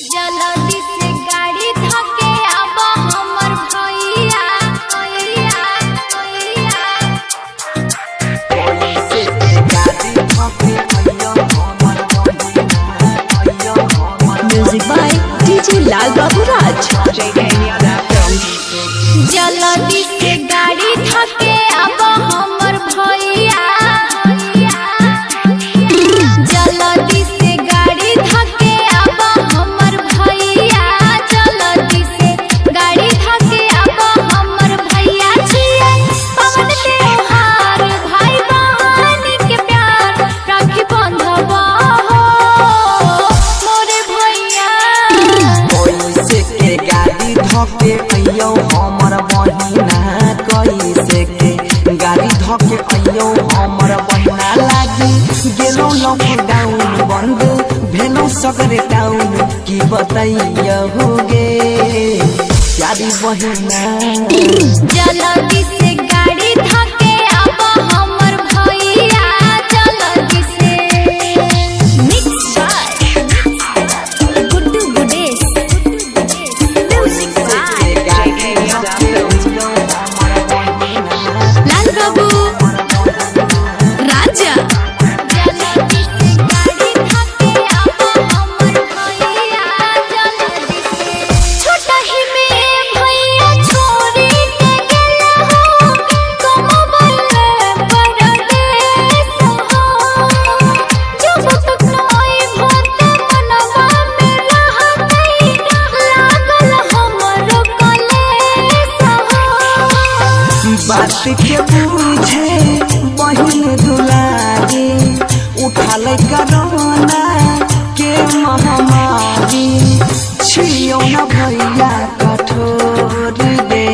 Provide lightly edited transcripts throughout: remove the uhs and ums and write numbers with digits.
जल्दी से गाड़ी धके आबा हमर भैया म्यूजिक बाय डीजे लाल बाबू राज। जल्दी से गाड़ी धके आबा हमर भैया जल्दी से गाड़ी धके आबा हमर भैया जल्दी से गाड़ी धके आबा हमर भैया छियै पवन त्योहार भाई बहन के प्यार राखी बंधवा हो मोरे भैया कैसे के गाड़ी धके अइयो हमर बहिना कैसे के गाड़ी धके अइयो हमर बहिना लागी गेलो लॉकडाउन बंद भेलो सगरे टाउन की बताइयो होगे यारी बहिना जल्दी से गाड़ी धके आबा हमर भैया जल्दी से mix by Guddu Gudesh music by Lal Babu Raja. जल्दी से गाड़ी धके आबा हमर भैया जल्दी से छोटा ही में भैया छोरी के गेला हो कमबल परदेस हो जब तक नई भक्त मनवा में रहतै लागल हमरो कलेस हो बात के पूछे बहिन दुलारी उठाल करोना के महामारी छियो न भैया कठोर दे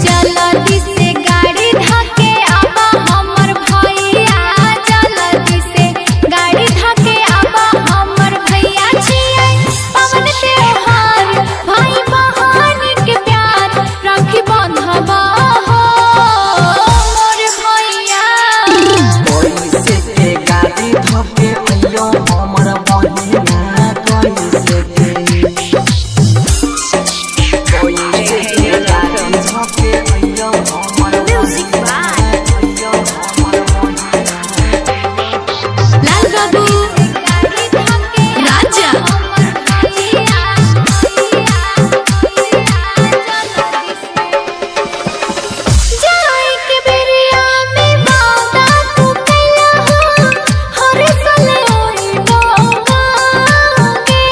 जल्दी से गाड़ी धके आबा हमर भैया जल्दी से गाड़ी धके आबा हमर भैया छियै पवन त्योहार भाई बहन के प्यार राखी बंधवा हो मोर भैया कैसे के गाड़ी धके अइयो हमर बहिना कैसे के गाड़ी धके अइयो हमर म्यूजिक बाय अइयो हमर बहिना लाल बाबू राजा। जाई के बेरिया में वादा तू कैला हो हर साल ओई बोगे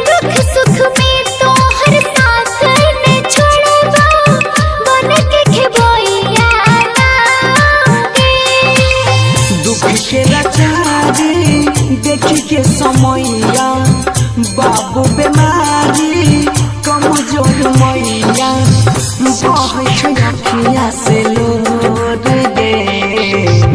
दुख सुख में तो हर साथ ने छोड़बा बन के खेबैया लागे दुख के लाचारी देखी के समैया बाबू बीमारी कमजोर मैया बहै छै अखिया से लोर दे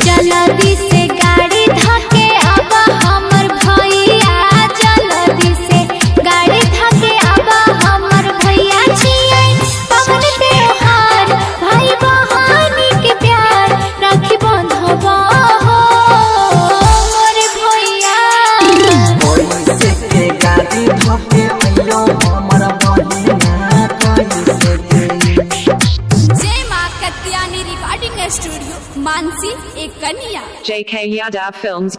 जल्दी से गाड़ी धके आबा हमर भैया जल्दी से गाड़ी धके आबा हमर भैया छियै पवन त्योहार भाई बहन के प्यार राखी बंधवा हो मोर भैया कैसे के गाड़ी धके अइयो हमर बहिना कैसे के जय मां कत्यानी रिकॉर्डिंग स्टूडियो मानसी एक कन्या JK Yadav Films।